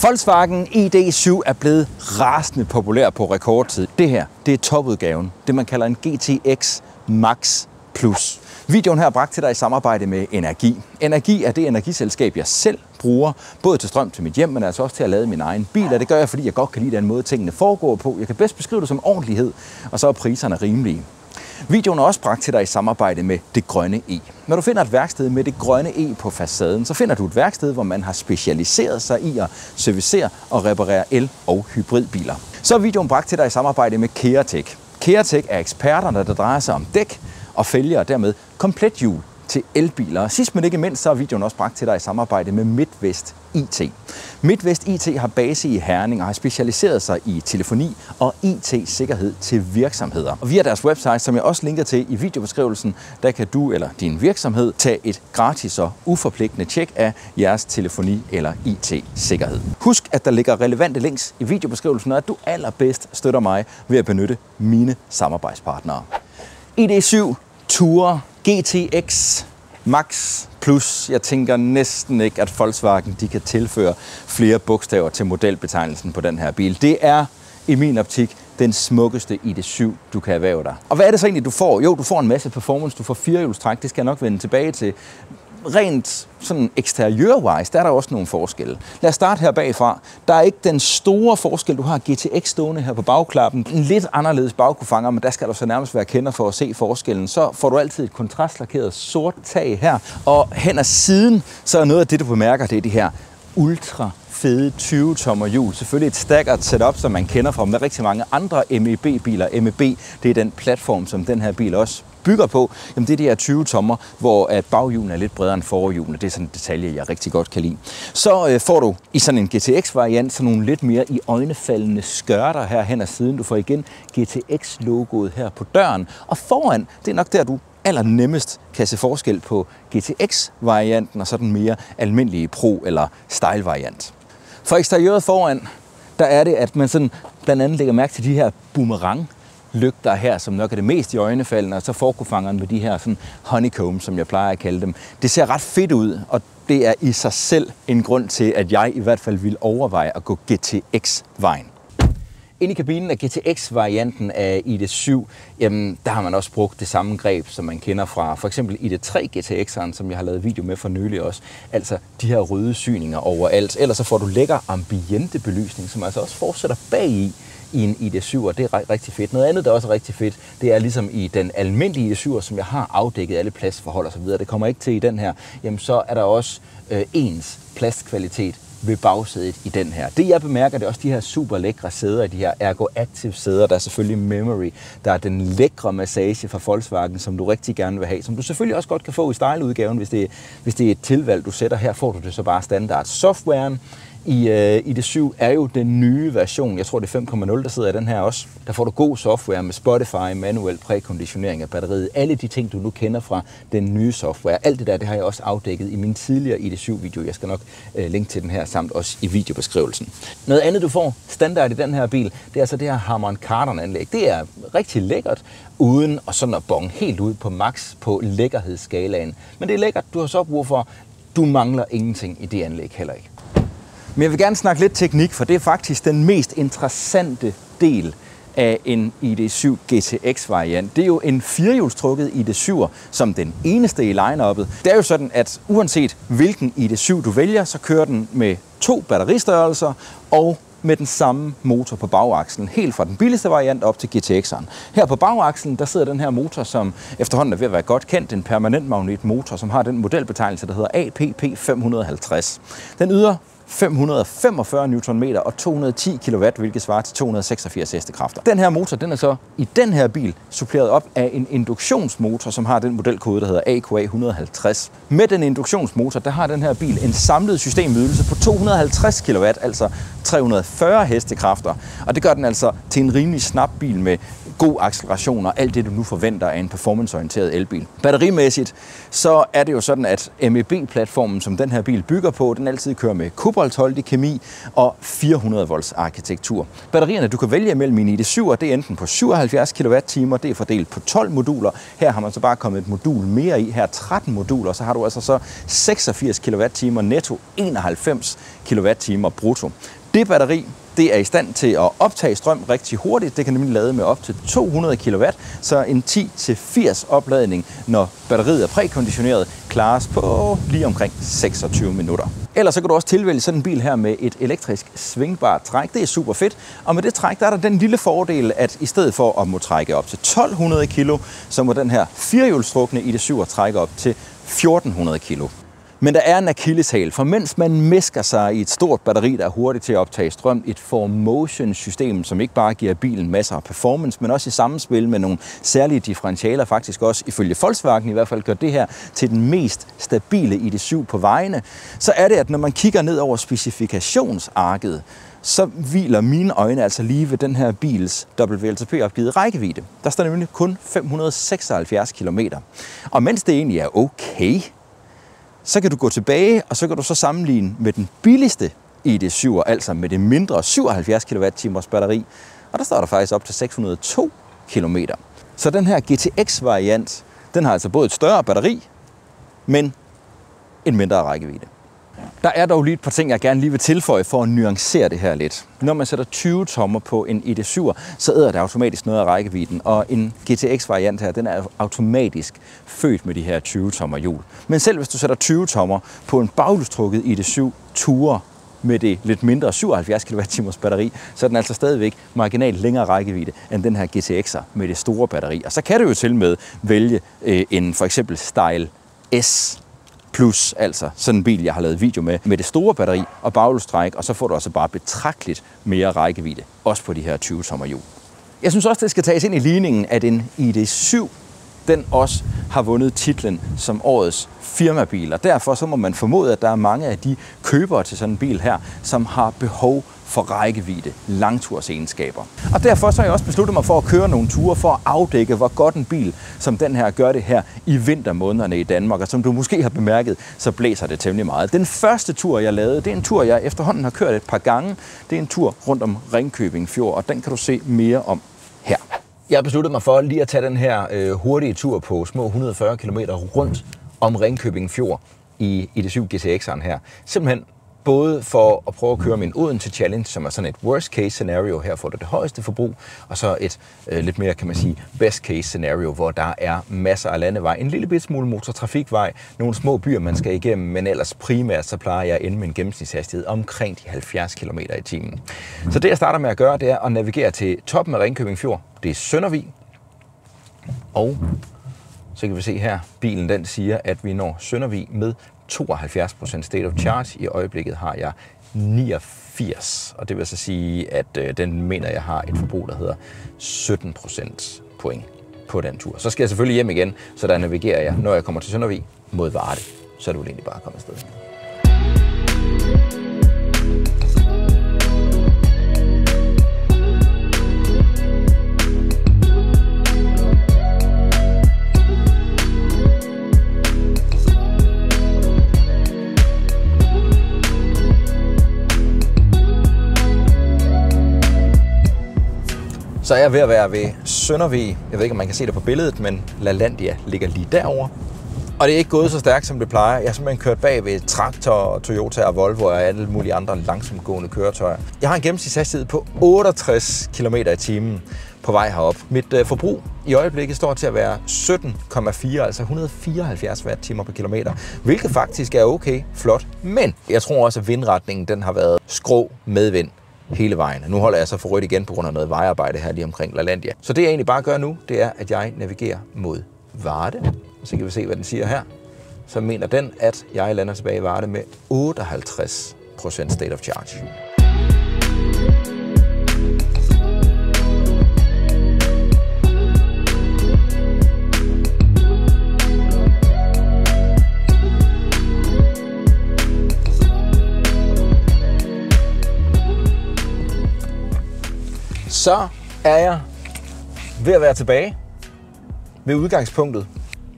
Volkswagen ID.7 er blevet rasende populær på rekordtid. Det her, det er topudgaven. Det man kalder en GTX Max Plus. Videoen her er bragt til dig i samarbejde med Energi. Energi er det energiselskab, jeg selv bruger, både til strøm til mit hjem, men altså også til at lade min egen bil. Og det gør jeg, fordi jeg godt kan lide den måde, tingene foregår på. Jeg kan bedst beskrive det som ordentlighed, og så er priserne rimelige. Videoen er også bragt til dig i samarbejde med Det Grønne E. Når du finder et værksted med Det Grønne E på facaden, så finder du et værksted, hvor man har specialiseret sig i at servicere og reparere el- og hybridbiler. Så er videoen bragt til dig i samarbejde med Keratech. Keratech er eksperterne, der drejer sig om dæk og fælge og dermed komplet hjul til elbiler. Sidst men ikke mindst, så er videoen også bragt til dig i samarbejde med Midtvest IT. Midtvest IT har base i Herning og har specialiseret sig i telefoni og IT-sikkerhed til virksomheder. Og via deres website, som jeg også linker til i videobeskrivelsen, der kan du eller din virksomhed tage et gratis og uforpligtende tjek af jeres telefoni- eller IT-sikkerhed. Husk, at der ligger relevante links i videobeskrivelsen, og at du allerbedst støtter mig ved at benytte mine samarbejdspartnere. ID.7 Tourer GTX Max Plus. Jeg tænker næsten ikke, at Volkswagen de kan tilføre flere bogstaver til modelbetegnelsen på den her bil. Det er i min optik den smukkeste ID.7, du kan erhverve dig. Og hvad er det så egentlig, du får? Jo, du får en masse performance, du får firehjulstræk, det skal jeg nok vende tilbage til. Rent sådan eksteriørwise, der er der også nogle forskelle. Lad os starte her bagfra. Der er ikke den store forskel. Du har GTX stående her på bagklappen. En lidt anderledes bagkofanger, men der skal du så nærmest være kender for at se forskellen. Så får du altid et kontrastlakeret sort tag her. Og hen ad siden, så er noget af det, du bemærker, det er de her ultra fede 20-tommer hjul. Selvfølgelig et staggered setup, som man kender fra med rigtig mange andre MEB-biler. MEB, det er den platform, som den her bil også bygger på. Jamen det er de her 20-tommer, hvor at baghjulene er lidt bredere end forhjulene. Det er sådan en detalje, jeg rigtig godt kan lide. Så får du i sådan en GTX-variant sådan nogle lidt mere i øjnefaldende skørter her hen ad siden. Du får igen GTX-logoet her på døren. Og foran, det er nok der, du allernemmest kan se forskel på GTX-varianten og så den mere almindelige Pro- eller Style-variant. For eksteriøret foran, der er det, at man sådan blandt andet lægger mærke til de her boomerang-lygter her, som nok er det mest i øjnefaldende, og så forkofangeren med de her sådan honeycomb, som jeg plejer at kalde dem. Det ser ret fedt ud, og det er i sig selv en grund til, at jeg i hvert fald vil overveje at gå GTX-vejen. Inde i kabinen af GTX-varianten af ID.7, jamen, der har man også brugt det samme greb, som man kender fra for eksempel ID.3 GTX'eren, som jeg har lavet video med for nylig også. Altså de her røde syninger overalt. Ellers så får du lækker ambiente belysning, som altså også fortsætter bag i en ID.7, og det er rigtig fedt. Noget andet, der også er rigtig fedt, det er ligesom i den almindelige ID.7, som jeg har afdækket alle pladsforhold og så videre. Det kommer ikke til i den her. Jamen så er der også ens plastkvalitet ved bagsædet i den her. Det jeg bemærker, det er også de her super lækre sæder, de her Ergo Active sæder. Der er selvfølgelig Memory, der er den lækre massage fra Volkswagen, som du rigtig gerne vil have, som du selvfølgelig også godt kan få i style-udgaven, hvis det er et tilvalg, du sætter her, får du det så bare standard. Softwaren i ID.7 er jo den nye version. Jeg tror, det er 5.0, der sidder i den her også. Der får du god software med Spotify, manuel prækonditionering af batteriet. Alle de ting, du nu kender fra den nye software. Alt det der, det har jeg også afdækket i min tidligere ID.7-video. Jeg skal nok linke til den her, samt også i videobeskrivelsen. Noget andet, du får standard i den her bil, det er så det her Harman Kardon-anlæg. Det er rigtig lækkert, uden at sådan at bonge helt ud på max på lækkerhedsskalaen. Men det er lækkert, du har subwoofer, du mangler ingenting i det anlæg heller ikke. Men jeg vil gerne snakke lidt teknik, for det er faktisk den mest interessante del af en ID.7 GTX-variant. Det er jo en firehjulstrukket ID.7'er som den eneste i line-uppet. Det er jo sådan, at uanset hvilken ID.7 du vælger, så kører den med 2 batteristørrelser og med den samme motor på bagakslen, helt fra den billigste variant op til GTX'eren. Her på bagakslen, der sidder den her motor, som efterhånden er ved at være godt kendt, en permanent magnetmotor, som har den modelbetegnelse, der hedder APP 550. Den yder 545 Nm og 210 kW, hvilket svarer til 286 hestekræfter. Den her motor, den er så i den her bil suppleret op af en induktionsmotor, som har den modelkode, der hedder AQA 150. Med den induktionsmotor, der har den her bil en samlet systemydelse på 250 kW, altså 340 hestekræfter. Og det gør den altså til en rimelig snap bil med god acceleration og alt det, du nu forventer af en performanceorienteret elbil. Batterimæssigt, så er det jo sådan, at MEB-platformen, som den her bil bygger på, den altid kører med koboltholdig kemi og 400 volts arkitektur. Batterierne, du kan vælge mellem i ID.7, det er enten på 77 kWh, det er fordelt på 12 moduler. Her har man så bare kommet et modul mere i, her 13 moduler, så har du altså så 86 kWh netto, 91 kWh brutto. Det batteri, det er i stand til at optage strøm rigtig hurtigt. Det kan nemlig lade med op til 200 kW, så en 10-80 opladning, når batteriet er prækonditioneret, klares på lige omkring 26 minutter. Ellers så kan du også tilvælge sådan en bil her med et elektrisk svingbart træk. Det er super fedt, og med det træk, der er der den lille fordel, at i stedet for at må trække op til 1200 kg, så må den her firehjulstrukne ID.7 trække op til 1400 kg. Men der er en akilleshæl, for mens man mæsker sig i et stort batteri, der er hurtigt til at optage strøm, et 4Motion-system, som ikke bare giver bilen masser af performance, men også i samspil med nogle særlige differentialer, faktisk også ifølge Volkswagen i hvert fald gør det her til den mest stabile ID.7 på vejene, så er det, at når man kigger ned over specifikationsarket, så hviler mine øjne altså lige ved den her bils WLTP-opgivet rækkevidde. Der står nemlig kun 576 km. Og mens det egentlig er okay, så kan du gå tilbage, og så kan du så sammenligne med den billigste ID.7, altså med det mindre 77 kWh batteri, og der står der faktisk op til 602 km. Så den her GTX-variant, den har altså både et større batteri, men en mindre rækkevidde. Der er dog lige et par ting, jeg gerne lige vil tilføje for at nuancere det her lidt. Når man sætter 20 tommer på en ID.7, så æder det automatisk noget af rækkevidden, og en GTX-variant her, den er automatisk født med de her 20 tommer hjul. Men selv hvis du sætter 20 tommer på en baghjulstrukket ID.7 Tourer med det lidt mindre 77 kWh batteri, så er den altså stadigvæk marginalt længere rækkevidde end den her GTX'er med det store batteri. Og så kan du jo til med vælge en for eksempel Style S Plus, altså sådan en bil, jeg har lavet video med det store batteri og baghjulstræk, og så får du også bare betragteligt mere rækkevidde, også på de her 20 tommer hjul. Jeg synes også, det skal tages ind i ligningen, at en ID.7, den også har vundet titlen som årets firmabil, og derfor så må man formode, at der er mange af de købere til sådan en bil her, som har behov for rækkevidde, langtursegenskaber. Og derfor så har jeg også besluttet mig for at køre nogle ture for at afdække, hvor godt en bil som den her gør det her i vintermånederne i Danmark. Og som du måske har bemærket, så blæser det temmelig meget. Den første tur, jeg lavede, det er en tur, jeg efterhånden har kørt et par gange. Det er en tur rundt om Ringkøbing Fjord, og den kan du se mere om her. Jeg har besluttet mig for lige at tage den her hurtige tur på små 140 km rundt om Ringkøbing Fjord i ID.7 GTX'eren her. Simpelthen både for at prøve at køre min Odense Challenge, som er sådan et worst case scenario, her får du det højeste forbrug, og så et lidt mere, kan man sige, best case scenario, hvor der er masser af landevej, en lille bit smule motortrafikvej, nogle små byer, man skal igennem, men ellers primært så plejer jeg at ende med en gennemsnitshastighed omkring de 70 km i timen. Så det jeg starter med at gøre, det er at navigere til toppen af Ringkøbing Fjord. Det er Søndervig, og så kan vi se her, bilen den siger, at vi når Søndervig med 72% state of charge. I øjeblikket har jeg 89, og det vil så sige, at den mener, jeg har et forbrug, der hedder 17% point på den tur. Så skal jeg selvfølgelig hjem igen, så der navigerer jeg, når jeg kommer til Søndervig, mod Varde. Så er det vel egentlig bare at komme afsted. Så er jeg ved at være ved Søndervig. Jeg ved ikke, om man kan se det på billedet, men LaLandia ligger lige derovre. Og det er ikke gået så stærkt, som det plejer. Jeg har simpelthen kørt bag ved Traktor, Toyota og Volvo og alle mulige andre langsomtgående køretøjer. Jeg har en gennemsnitshastighed på 68 km i timen på vej herop. Mit forbrug i øjeblikket står til at være 17,4, altså 174 watt-timer per kilometer, hvilket faktisk er okay, flot. Men jeg tror også, at vindretningen den har været skrå medvind hele vejen. Nu holder jeg så for rødt igen på grund af noget vejarbejde her lige omkring LaLandia. Så det jeg egentlig bare gør nu, det er, at jeg navigerer mod Varde. Så kan vi se, hvad den siger her. Så mener den, at jeg lander tilbage i Varde med 58% state of charge. Så er jeg ved at være tilbage ved udgangspunktet.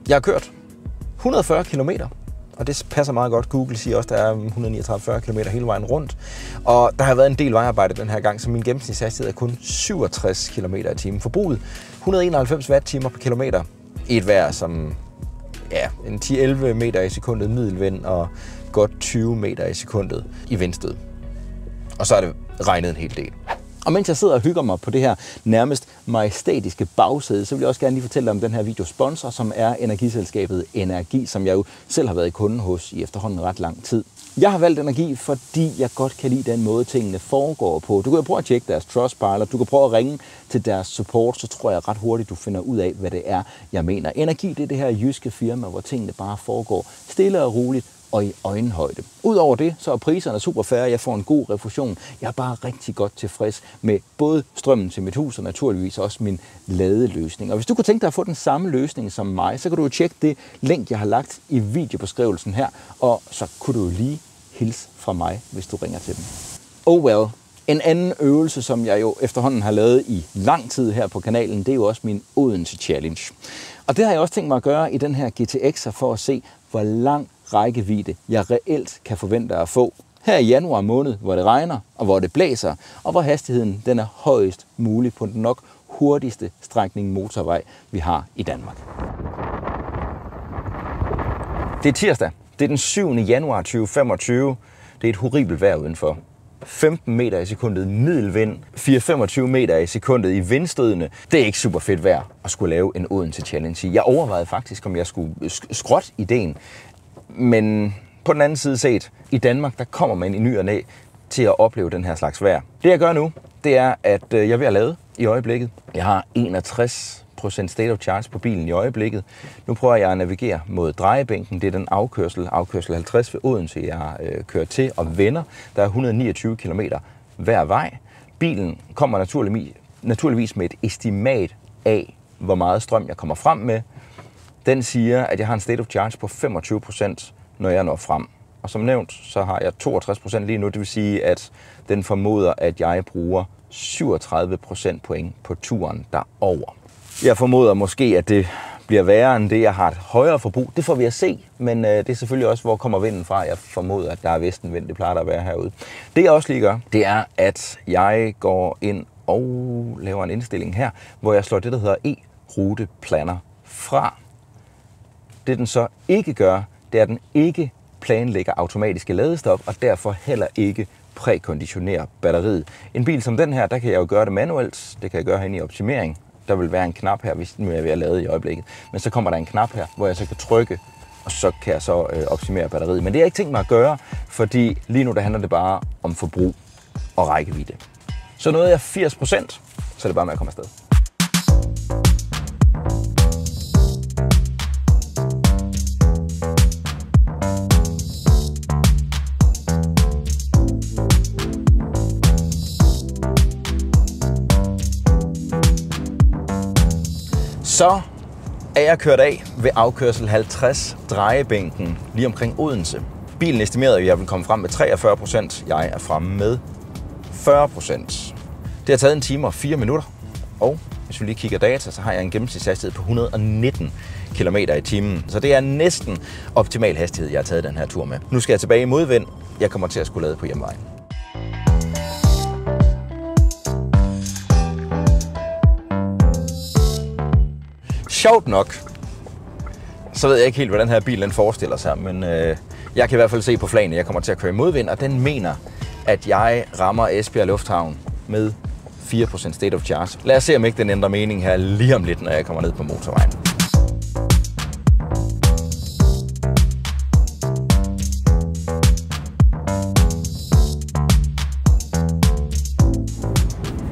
Jeg har kørt 140 km, og det passer meget godt. Google siger også, at der er 139 km hele vejen rundt. Og der har været en del vejarbejde den her gang, så min gennemsnitshastighed er kun 67 km i timen. Forbruget 191 watt-timer per kilometer i et vejr som en 10-11 meter i sekundet middelvind og godt 20 meter i sekundet i vindstød. Og så er det regnet en hel del. Og mens jeg sidder og hygger mig på det her nærmest majestætiske bagsæde, så vil jeg også gerne lige fortælle dig om den her videosponsor, som er energiselskabet Energi, som jeg jo selv har været kunde hos i efterhånden ret lang tid. Jeg har valgt Energi, fordi jeg godt kan lide den måde, tingene foregår på. Du kan prøve at tjekke deres Trustpilot, du kan prøve at ringe til deres support, så tror jeg ret hurtigt, du finder ud af, hvad det er, jeg mener. Energi, det er det her jyske firma, hvor tingene bare foregår stille og roligt og i øjenhøjde. Udover det, så er priserne super fair, jeg får en god refusion. Jeg er bare rigtig godt tilfreds med både strømmen til mit hus og naturligvis også min ladeløsning. Og hvis du kunne tænke dig at få den samme løsning som mig, så kan du jo tjekke det link, jeg har lagt i videobeskrivelsen her, og så kunne du jo lige hilse fra mig, hvis du ringer til dem. Oh well. En anden øvelse, som jeg jo efterhånden har lavet i lang tid her på kanalen, det er jo også min Odense Challenge. Og det har jeg også tænkt mig at gøre i den her GTX'er for at se, hvor lang rækkevidde jeg reelt kan forvente at få her i januar måned, hvor det regner og hvor det blæser, og hvor hastigheden den er højest mulig på den nok hurtigste strækning motorvej, vi har i Danmark. Det er tirsdag. Det er den 7. januar 2025. Det er et horribelt vejr udenfor. 15 meter i sekundet middelvind, 4-25 meter i sekundet i vindstødene. Det er ikke super fedt vejr at skulle lave en Odense Challenge. Jeg overvejede faktisk, om jeg skulle skrotte ideen. Men på den anden side set, i Danmark, der kommer man i ny og næ til at opleve den her slags vejr. Det jeg gør nu, det er, at jeg er ved at lade i øjeblikket. Jeg har 61% state of charge på bilen i øjeblikket. Nu prøver jeg at navigere mod drejebænken. Det er den afkørsel 50 ved Odense, jeg kører til og vender. Der er 129 km hver vej. Bilen kommer naturligvis med et estimat af, hvor meget strøm jeg kommer frem med. Den siger, at jeg har en state of charge på 25%, når jeg når frem. Og som nævnt, så har jeg 62% lige nu. Det vil sige, at den formoder, at jeg bruger 37% point på turen derover. Jeg formoder måske, at det bliver værre end det. Jeg har et højere forbrug. Det får vi at se, men det er selvfølgelig også, hvor kommer vinden fra. Jeg formoder, at der er vestenvind. Det plejer der at være herude. Det jeg også lige gør, det er, at jeg går ind og laver en indstilling her, hvor jeg slår det, der hedder e-ruteplanner fra. Det den så ikke gør, det er, at den ikke planlægger automatiske ladestop, og derfor heller ikke prækonditionerer batteriet. En bil som den her, der kan jeg jo gøre det manuelt. Det kan jeg gøre herinde i optimering. Der vil være en knap her, hvis nu er jeg ved at lade i øjeblikket. Men så kommer der en knap her, hvor jeg så kan trykke, og så kan jeg så optimere batteriet. Men det har jeg ikke tænkt mig at gøre, fordi lige nu der handler det bare om forbrug og rækkevidde. Så nåede jeg 80%, så er det bare med at komme afsted. Så er jeg kørt af ved afkørsel 50 drejebænken lige omkring Odense. Bilen estimerede, at jeg ville komme frem med 43%. Jeg er fremme med 40%. Det har taget 1 time og 4 minutter. Og hvis vi lige kigger data, så har jeg en gennemsnitshastighed på 119 km i timen. Så det er næsten optimal hastighed, jeg har taget den her tur med. Nu skal jeg tilbage i modvind. Jeg kommer til at skulle lade på hjemvejen. Sjovt nok, så ved jeg ikke helt, hvad den her bil den forestiller sig, men jeg kan i hvert fald se på flagene, at jeg kommer til at køre i modvind, og den mener, at jeg rammer Esbjerg Lufthavn med 4% state of charge. Lad os se, om ikke den ændrer mening her lige om lidt, når jeg kommer ned på motorvejen.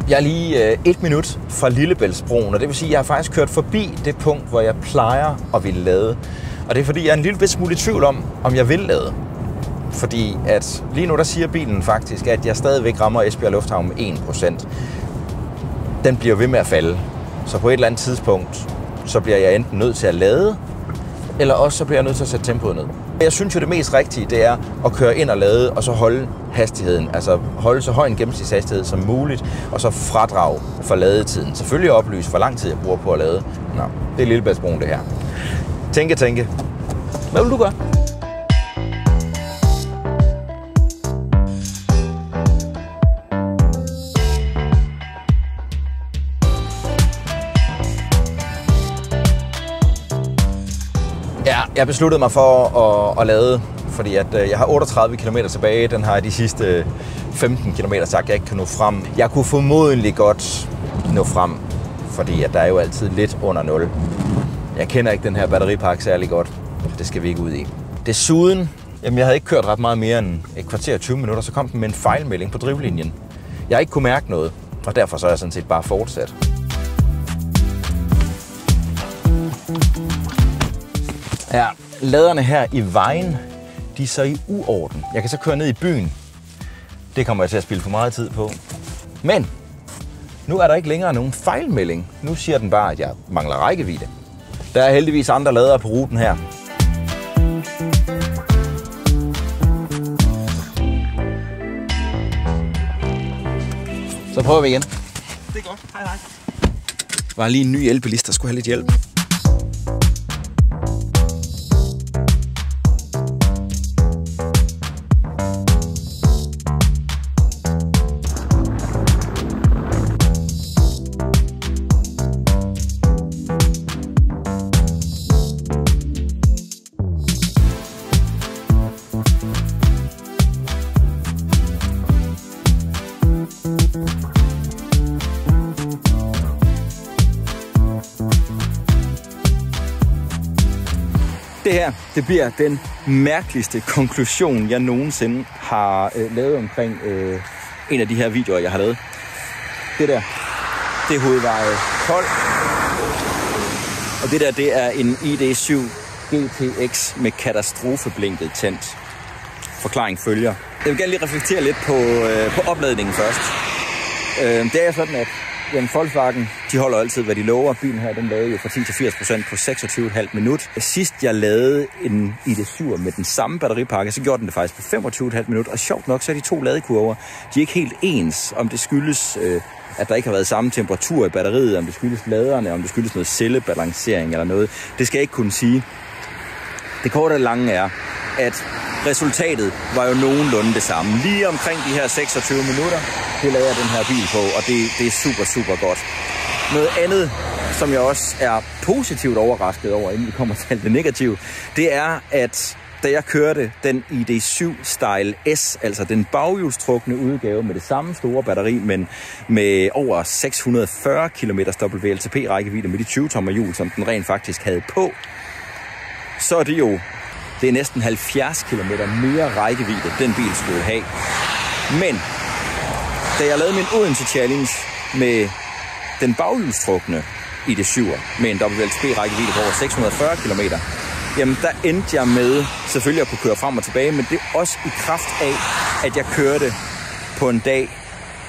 Jeg er lige 1 minut fra Lillebæltsbroen, og det vil sige, at jeg har faktisk kørt forbi det punkt, hvor jeg plejer at ville lade. Og det er fordi, jeg er en lille smule i tvivl om jeg vil lade. Fordi at lige nu der siger bilen faktisk, at jeg stadigvæk rammer Esbjerg Lufthavn med 1%. Den bliver ved med at falde. Så på et eller andet tidspunkt, så bliver jeg enten nødt til at lade, eller også så bliver jeg nødt til at sætte tempoet ned. Jeg synes jo, det mest rigtige, det er at køre ind og lade, og så holde hastigheden. Altså holde så høj en gennemsnitshastighed som muligt, og så fradrage for ladetiden. Selvfølgelig oplyse, hvor lang tid jeg bruger på at lade. Nå, det er Lillebæltsbroen det her. Tænke. Hvad vil du gøre? Ja, jeg besluttede mig for at lade, fordi at jeg har 38 km tilbage. Den har de sidste 15 km sagt, jeg ikke kan nå frem. Jeg kunne formodentlig godt nå frem, fordi at der er jo altid lidt under 0. Jeg kender ikke den her batteripakke særlig godt. Det skal vi ikke ud i. Desuden, jeg havde ikke kørt ret meget mere end et kvarter 20 minutter, så kom den med en fejlmelding på drivlinjen. Jeg har ikke kunne mærke noget, og derfor så er jeg sådan set bare fortsat. Ja, laderne her i vejen, de er så i uorden. Jeg kan så køre ned i byen. Det kommer jeg til at spilde for meget tid på. Men nu er der ikke længere nogen fejlmelding. Nu siger den bare, at jeg mangler rækkevidde. Der er heldigvis andre ladere på ruten her. Så prøver vi igen. Det er godt. Hej. Var lige en ny elbilist, der skulle have lidt hjælp. Det her, det bliver den mærkeligste konklusion, jeg nogensinde har lavet omkring en af de her videoer, jeg har lavet. Det der, det er hovedveje 12. Og det der, det er en ID.7 GTX med katastrofeblinket tændt. Forklaring følger. Jeg vil gerne lige reflektere lidt på opladningen først. Det er sådan, at Volkswagen, de holder altid, hvad de lover. Bilen her, den lavede jo fra 10 til 80% på 26,5 minut. Sidst jeg lavede en ID.7 med den samme batteripakke, så gjorde den det faktisk på 25,5 minut. Og sjovt nok, så er de to ladekurver, de er ikke helt ens. Om det skyldes, at der ikke har været samme temperatur i batteriet, om det skyldes laderne, om det skyldes noget cellebalancering eller noget. Det skal jeg ikke kunne sige. Det korte og lange er, at resultatet var jo nogenlunde det samme. Lige omkring de her 26 minutter, det lavede jeg den her bil på, og det er super, super godt. Noget andet, som jeg også er positivt overrasket over, inden vi kommer til det negative, det er, at da jeg kørte den ID.7 Style S, altså den baghjulstrukne udgave med det samme store batteri, men med over 640 km WLTP-rækkevidde med de 20-tommer hjul, som den rent faktisk havde på, så er det er næsten 70 km mere rækkevidde, den bil skulle have. Men da jeg lavede min Odense Challenge med den baghjulstrukne ID.7'er med en WLTP-rækkevidde på over 640 km, jamen der endte jeg med selvfølgelig at kunne køre frem og tilbage, men det er også i kraft af, at jeg kørte på en dag,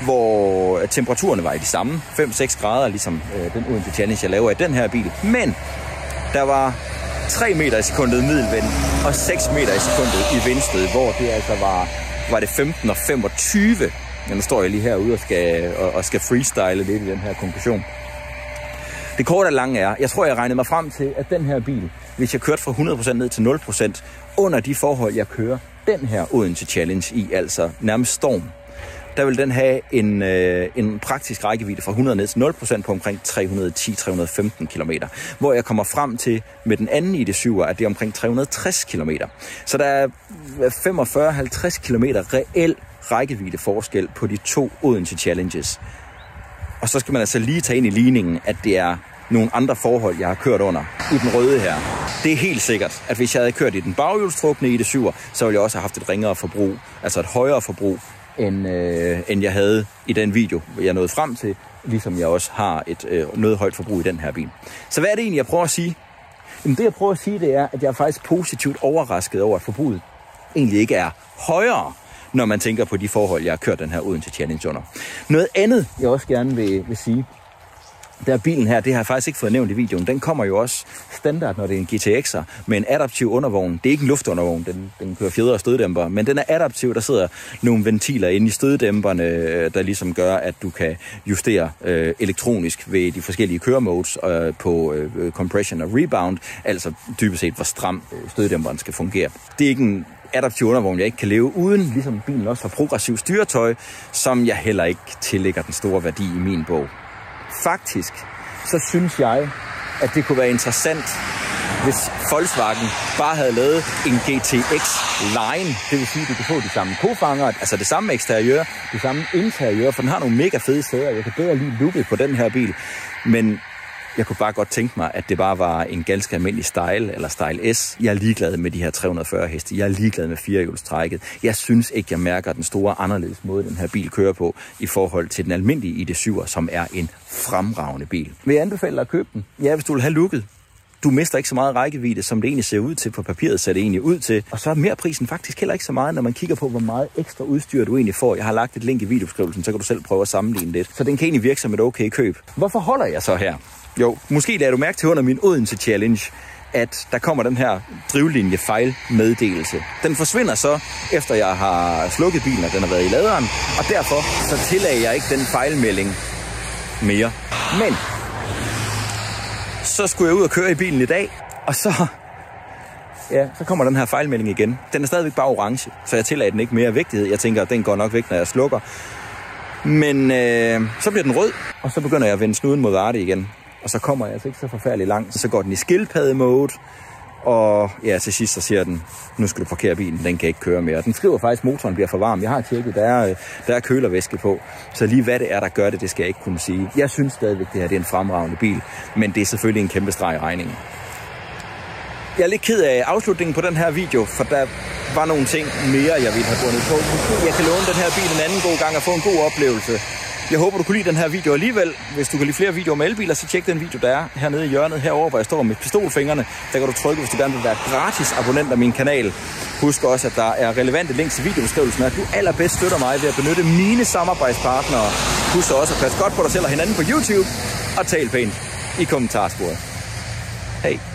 hvor temperaturerne var i de samme, 5-6 grader, ligesom den Odense Challenge, jeg laver i den her bil. Men der var 3 meter i sekundet middelvind og 6 meter i sekundet i vindstød, hvor det altså var det 15 og 25. Men nu står jeg lige herude og skal freestyle lidt i den her konklusion. Det korte og lange er, jeg tror, jeg regnede mig frem til, at den her bil, hvis jeg kørte fra 100% ned til 0%, under de forhold, jeg kører den her Odense Challenge i, altså nærmest storm, der vil den have en praktisk rækkevidde fra 100 ned til 0% på omkring 310-315 km. Hvor jeg kommer frem til med den anden ID.7'er, at det er omkring 360 km. Så der er 45-50 km reel rækkevidde forskel på de to Odense Challenges. Og så skal man altså lige tage ind i ligningen, at det er nogle andre forhold, jeg har kørt under i den røde her. Det er helt sikkert, at hvis jeg havde kørt i den baghjulstrukne ID.7'er, så ville jeg også have haft et ringere forbrug, altså et højere forbrug, end jeg havde i den video, jeg nåede frem til, ligesom jeg også har et noget højt forbrug i den her bil. Så hvad er det egentlig, jeg prøver at sige? Jamen det, jeg prøver at sige, det er, at jeg er faktisk positivt overrasket over, at forbruget egentlig ikke er højere, når man tænker på de forhold, jeg har kørt den her Odense Challenge under. Noget andet, jeg også gerne vil sige, Der bilen her, det har jeg faktisk ikke fået nævnt i videoen, den kommer jo også standard, når det er en GTX'er, med en adaptiv undervogn. Det er ikke en luftundervogn, den kører fjeder og støddæmper, men den er adaptiv, der sidder nogle ventiler inde i støddæmperne, der ligesom gør, at du kan justere elektronisk ved de forskellige køremodes på compression og rebound, altså dybest set, hvor stram støddæmperen skal fungere. Det er ikke en adaptiv undervogn, jeg ikke kan leve uden, ligesom bilen også har progressiv styretøj, som jeg heller ikke tillægger den store værdi i min bog. Faktisk, så synes jeg, at det kunne være interessant, hvis Volkswagen bare havde lavet en GTX Line. Det vil sige, at du kan få de samme kofanger, altså det samme eksteriør, det samme interiør, for den har nogle mega fede sæder. Jeg kan bedre lide looket på den her bil, men jeg kunne bare godt tænke mig, at det bare var en ganske almindelig Style eller Style S. Jeg er ligeglad med de her 340 heste. Jeg er ligeglad med firehjulstrækket. Jeg synes ikke, jeg mærker den store anderledes måde, den her bil kører på, i forhold til den almindelige ID7'er, som er en fremragende bil. Vil jeg anbefale dig at købe den? Ja, hvis du vil have looket. Du mister ikke så meget rækkevidde, som det egentlig ser ud til på papiret, ser det egentlig ud til. Og så er merprisen faktisk heller ikke så meget, når man kigger på, hvor meget ekstra udstyr du egentlig får. Jeg har lagt et link i videobeskrivelsen, så kan du selv prøve at sammenligne lidt. Så den kan egentlig virke som et okay køb. Hvorfor holder jeg så her? Jo, måske lader du mærke til under min Odense Challenge, at der kommer den her drivlinjefejlmeddelelse. Den forsvinder så, efter jeg har slukket bilen, og den har været i laderen, og derfor så tillader jeg ikke den fejlmelding mere. Men så skulle jeg ud og køre i bilen i dag, og så kommer den her fejlmelding igen. Den er stadigvæk bare orange, så jeg tillader den ikke mere vigtighed. Jeg tænker, at den går nok væk, når jeg slukker. Men så bliver den rød, og så begynder jeg at vende snuden mod Arde igen. Og så kommer jeg altså ikke så forfærdeligt langt. Så går den i skildpadde-mode, og ja, til sidst så siger den, nu skal du parkere bilen, den kan ikke køre mere. Den skriver faktisk, at motoren bliver for varm. Jeg har tjekket, der er kølervæske på. Så lige hvad det er, der gør det, det skal jeg ikke kunne sige. Jeg synes stadigvæk, det her det er en fremragende bil, men det er selvfølgelig en kæmpe streg i regningen. Jeg er lidt ked af afslutningen på den her video, for der var nogle ting mere, jeg ville have bundet på. Jeg kan låne den her bil en anden god gang og få en god oplevelse. Jeg håber, du kunne lide den her video alligevel. Hvis du kan lide flere videoer med elbiler, så tjek den video, der er hernede i hjørnet herovre, hvor jeg står med pistolfingrene. Der kan du trykke, hvis du gerne vil være gratis abonnent af min kanal. Husk også, at der er relevante links i videobeskrivelsen, at du allerbedst støtter mig ved at benytte mine samarbejdspartnere. Husk også at passe godt på dig selv og hinanden på YouTube, og tal pænt i kommentarsporet. Hej.